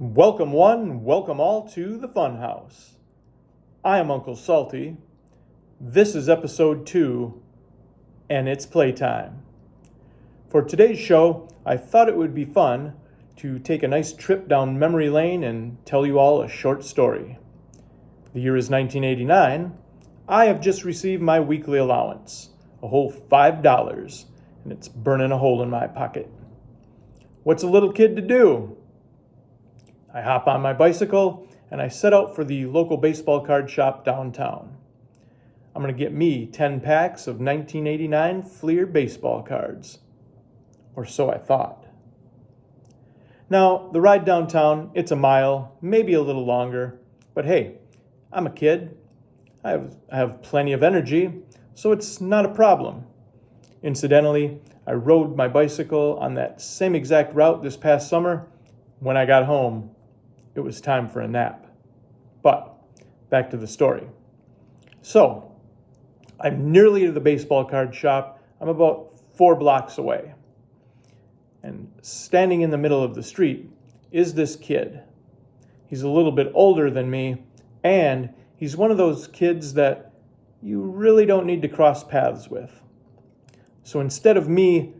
Welcome one, welcome all to the Funhouse. I am Uncle Salty. This is episode 2, and it's playtime. For today's show, I thought it would be fun to take a nice trip down memory lane and tell you all a short story. The year is 1989. I have just received my weekly allowance, a whole $5, and it's burning a hole in my pocket. What's a little kid to do? I hop on my bicycle and I set out for the local baseball card shop downtown. I'm going to get me 10 packs of 1989 Fleer baseball cards. Or so I thought. Now, the ride downtown, it's a mile, maybe a little longer, but hey, I'm a kid. I have plenty of energy, so it's not a problem. Incidentally, I rode my bicycle on that same exact route this past summer. When I got home, it was time for a nap. But back to the story. So, I'm nearly to the baseball card shop. I'm about 4 blocks away. And standing in the middle of the street is this kid. He's a little bit older than me, and he's one of those kids that you really don't need to cross paths with. So instead of me,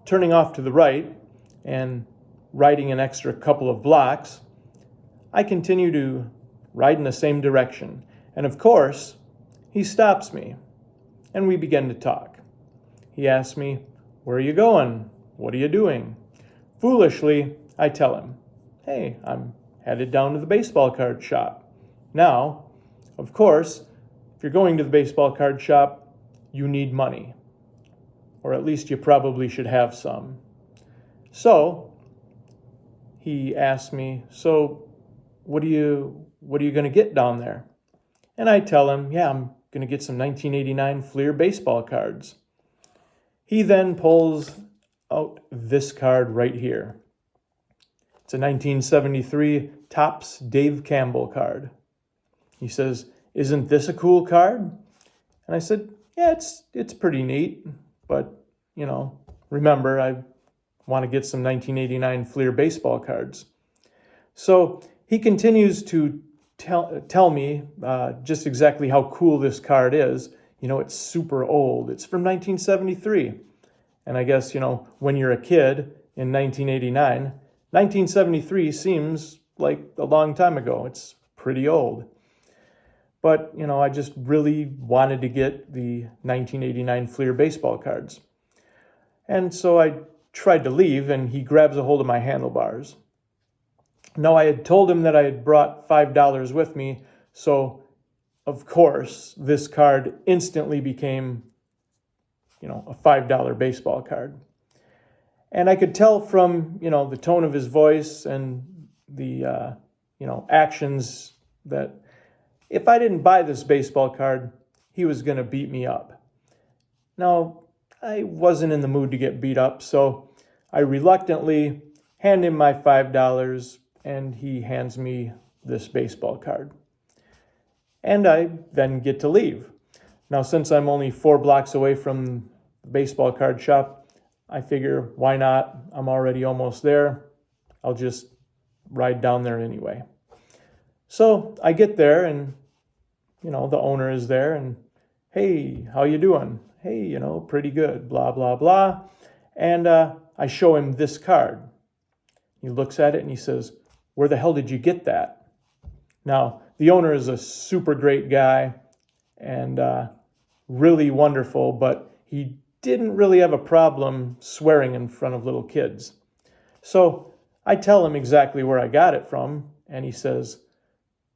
turning off to the right and riding an extra couple of blocks, I continue to ride in the same direction. And of course, he stops me, and we begin to talk. He asks me, "Where are you going? What are you doing?" Foolishly, I tell him, "Hey, I'm headed down to the baseball card shop." Now, of course, if you're going to the baseball card shop, you need money. Or at least you probably should have some. So, he asked me, "So, what are you going to get down there?" And I tell him, "Yeah, I'm going to get some 1989 Fleer baseball cards." He then pulls out this card right here. It's a 1973 Topps Dave Campbell card. He says, "Isn't this a cool card?" And I said, "Yeah, it's pretty neat, but, remember, I want to get some 1989 Fleer baseball cards." So he continues to tell me just exactly how cool this card is. It's super old. It's from 1973. And I guess, when you're a kid in 1989, 1973 seems like a long time ago. It's pretty old. But, I just really wanted to get the 1989 Fleer baseball cards. And so I tried to leave, and he grabs a hold of my handlebars. Now, I had told him that I had brought $5 with me, so, of course, this card instantly became, a $5 baseball card. And I could tell from, the tone of his voice and the, actions that if I didn't buy this baseball card, he was going to beat me up. Now, I wasn't in the mood to get beat up, so I reluctantly hand him my $5, and he hands me this baseball card. And I then get to leave. Now, since I'm only 4 blocks away from the baseball card shop, I figure, why not? I'm already almost there. I'll just ride down there anyway. So I get there, and, the owner is there, and, "Hey, how you doing?" "Hey, pretty good, blah, blah, blah." And I show him this card. He looks at it and he says, "Where the hell did you get that?" Now, the owner is a super great guy and really wonderful, but he didn't really have a problem swearing in front of little kids. So I tell him exactly where I got it from, and he says,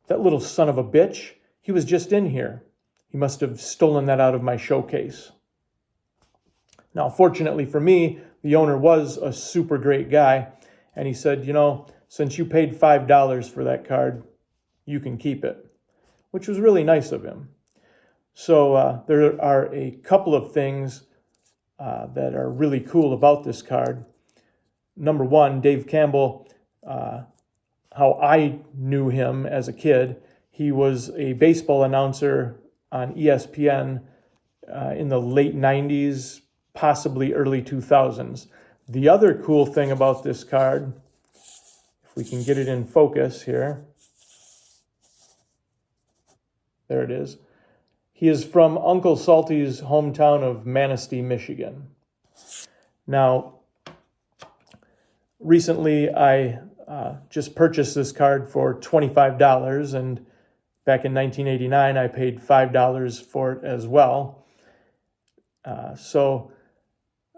"That little son of a bitch, he was just in here. He must have stolen that out of my showcase." Now, fortunately for me, the owner was a super great guy, and he said, "Since you paid $5 for that card, you can keep it," which was really nice of him. So there are a couple of things that are really cool about this card. Number one, Dave Campbell, how I knew him as a kid. He was a baseball announcer on ESPN in the late 90s, possibly early 2000s. The other cool thing about this card, If we can get it in focus here. There it is. He is from Uncle Salty's hometown of Manistee, Michigan. Now, recently I just purchased this card for $25, and back in 1989 I paid $5 for it as well. So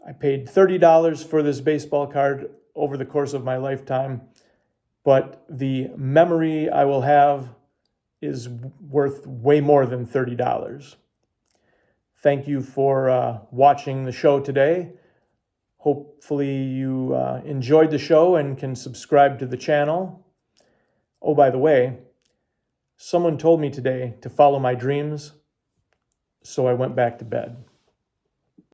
I paid $30 for this baseball card over the course of my lifetime, but the memory I will have is worth way more than $30. Thank you for watching the show today. Hopefully you enjoyed the show and can subscribe to the channel. Oh, by the way, someone told me today to follow my dreams, so I went back to bed.